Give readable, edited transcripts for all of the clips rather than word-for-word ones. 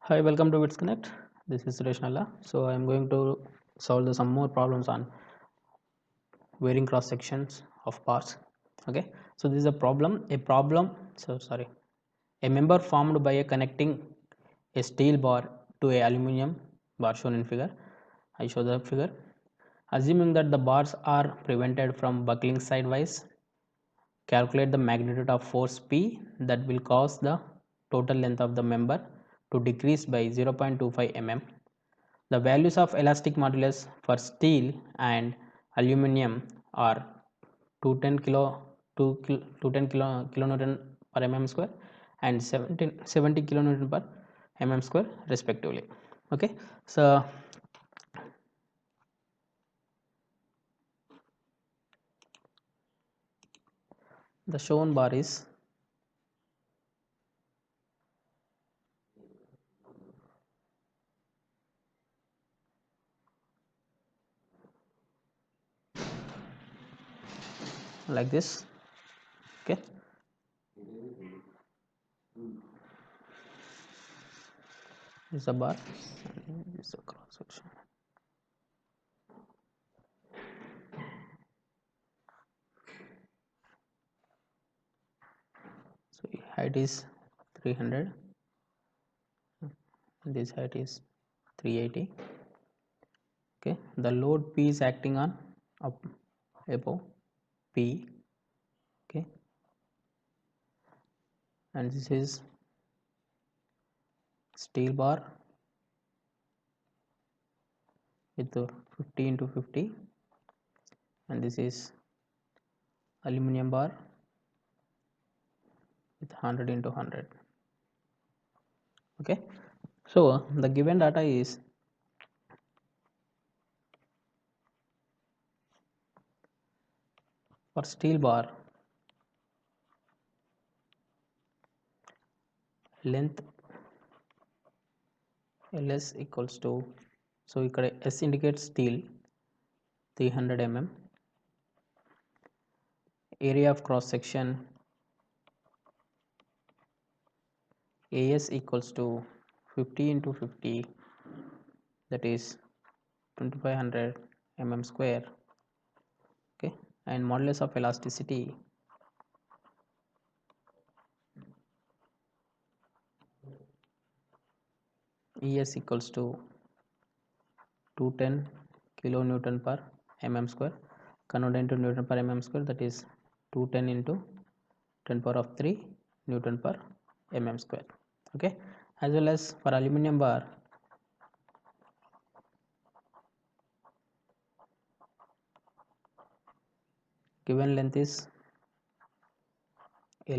Hi, welcome to Wits Connect. This is Suresh Nalla. So I am going to solve some more problems on varying cross sections of bars. Okay. So this is a problem. A member formed by a connecting a steel bar to a aluminium bar shown in figure. I show the figure. Assuming that the bars are prevented from buckling sideways, calculate the magnitude of force P that will cause the total length of the member to decrease by 0.25 mm. The values of elastic modulus for steel and aluminum are 210 kilonewton per mm square and 70 kilonewton per mm square respectively. Okay, so the shown bar is like this. Okay, this is a bar and this is a cross section. So height is 300, this height is 380. Okay, the load P is acting on up above P. Okay, and this is steel bar with 50 into 50, and this is aluminum bar with 100 into 100. Okay, so the given data is for steel bar length ls equals to, so ఇక్కడ S indicates steel 300 mm, area of cross section AS equals to 50 into 50, that is 2500 mm square. Okay, and modulus of elasticity ES equals to 210 kilonewton per mm square, converted into newton per mm square, that is 210 into 10 power of 3 newton per mm square. Okay, as well as for aluminum bar, given length is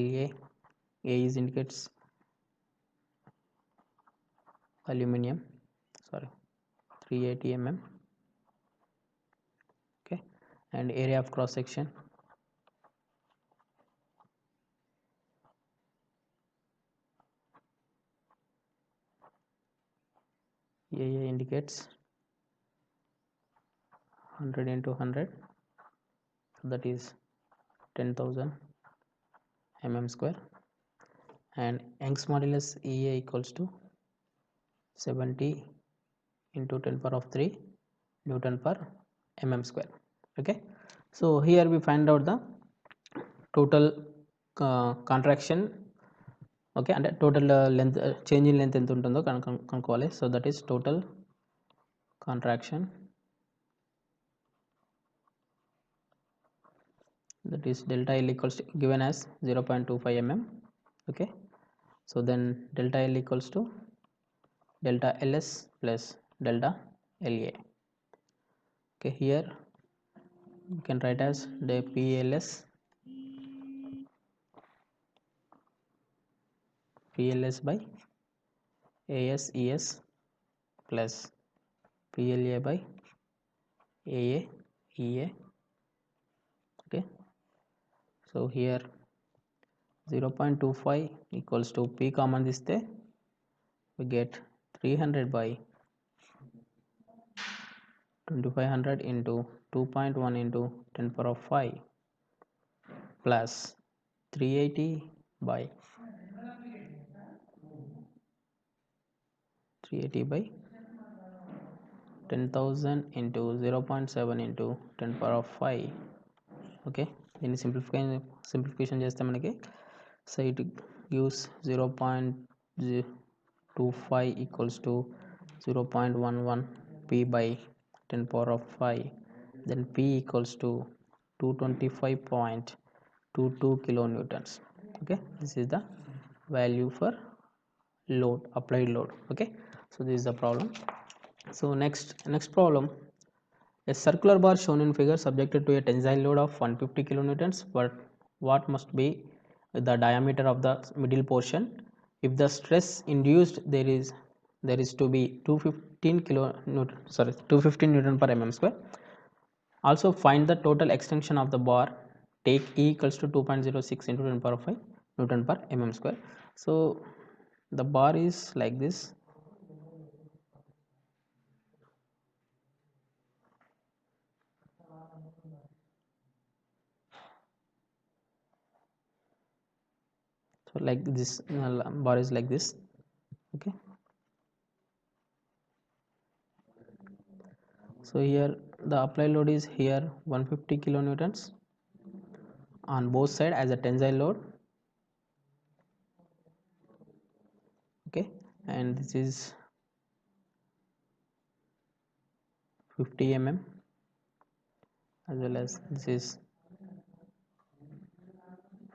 LA, A is indicates aluminum, sorry, 380 mm. Okay, and area of cross section AA indicates 100 into 100, so that is 10,000 mm square, and Young's modulus EA equals to 70 into 10 power of 3 newton per mm square. Okay, so here we find out the total contraction. Okay, and total length, change in length ఎంత ఉంటుందో కనుక్కోవాలి. So that is total contraction, that is delta L equals to, given as 0.25 mm. Okay, so then delta L equals to delta LS plus delta LA. Okay, here you can write as the PLS by AS ES plus PLA by AA EA. Okay, so here 0.25 equals to P common తీస్తే we get 300 by 2500 into 2.1 into 10 power of 5 plus 380 by 380 by 10,000 into 0.7 into 10 power of 5. Okay, దీన్ని simplification చేస్తే మనకి so it gives 0.25 equals to 0.11 p by 10 power of 5, then p equals to 225.22 kilonewtons. Okay, this is the value for load, applied load. Okay, so this is the problem. So next problem, a circular bar shown in figure subjected to a tensile load of 150 kilonewtons, but what must be the diameter of the middle portion if the stress induced there is to be 215 newton per mm square. Also find the total extension of the bar. Take E equals to 2.06 into 10 power of 5 newton per mm square. So the bar is like this. So like this, bar is like this. Okay, so here the applied load is here 150 kilonewtons on both sides as a tensile load. Okay, and this is 50 mm as well as this is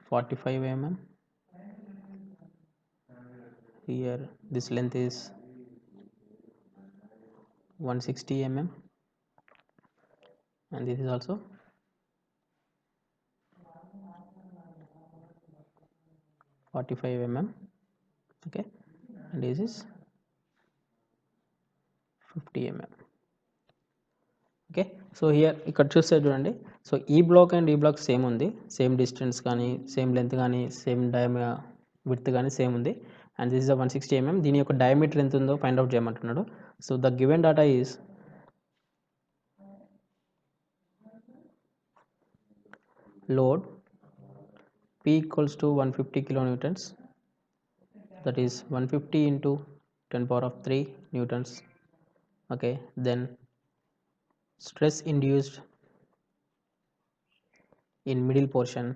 45 mm. Here this length is 160 mm and this is also 45 mm. Okay, and this is 50 mm. Okay, so here ఇక్కడ చూస్తే చూడండి, so ఈ block and ఈ block same ఉంది, same distance కానీ same length కానీ same width కానీ same ఉంది. And this is 160 mm. దీని యొక్క డయామీటర్ ఎంత ఉందో ఫైండ్ అవుట్ చేయమంటున్నాడు. So the given data is load P equals to 150 kilonewtons, that is 150 into 10 power of 3 newtons. Okay, then stress induced in middle portion,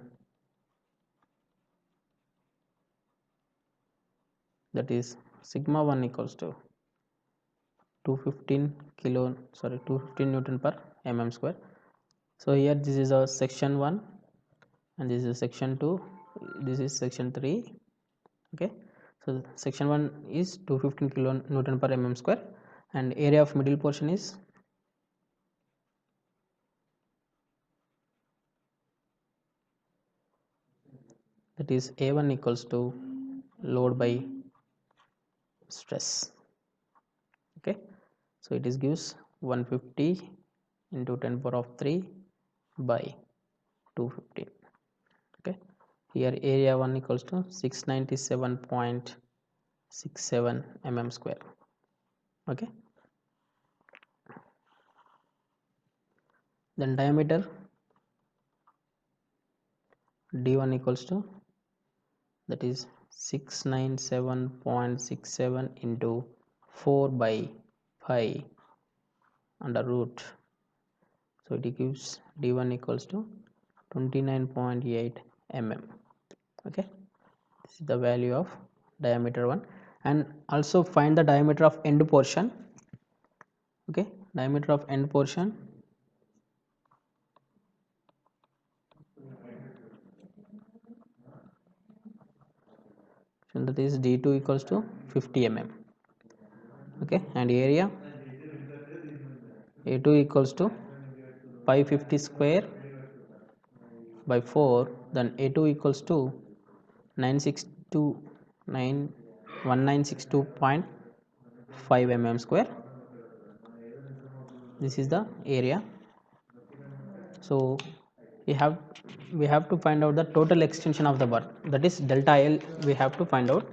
that is sigma 1 equals to 215 newton per mm square. So here this is a section 1 and this is section 2, this is section 3. Okay, so section 1 is 215 kilonewton per mm square and area of middle portion is that is A1 equals to load by stress. Okay, so it is gives 150 into 10 power of 3 by 215. Okay, here area 1 equals to 697.67 mm square. Okay, then diameter D1 equals to, that is 697.67 into 4 by 5 under root, so it gives D1 equals to 29.8 mm. Okay, this is the value of diameter 1. And also find the diameter of end portion. Okay, diameter of end portion, so that is D2 equals to 50 mm. Okay, and area A2 equals to 550 square by 4, then A2 equals to 1962.5 mm square. This is the area. So we have to find out the total extension of the bar, that is delta L we have to find out.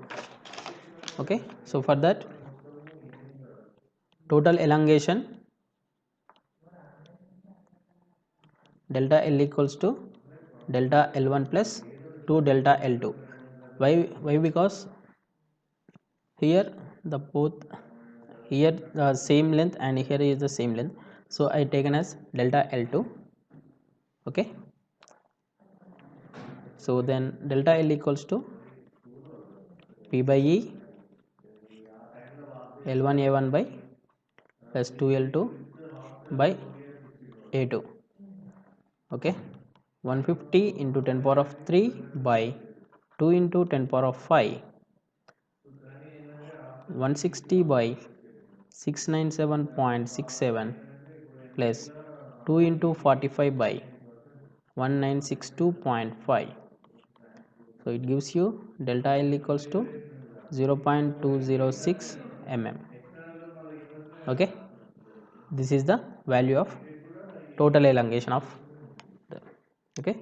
Okay, so for that total elongation delta L equals to delta L1 plus 2 delta L2. Why? Because here the both here same length and here is the same length, so I taken as delta L2. Okay, so then delta L equals to P by E L1 A1 by plus 2L2 by A2. Okay, 150 into 10 power of 3 by 2 into 10 power of 5, 160 by 697.67 plus 2 into 45 by 1962.5. So it gives you delta L equals to 0.206 mm. Okay, this is the value of total elongation of the, okay.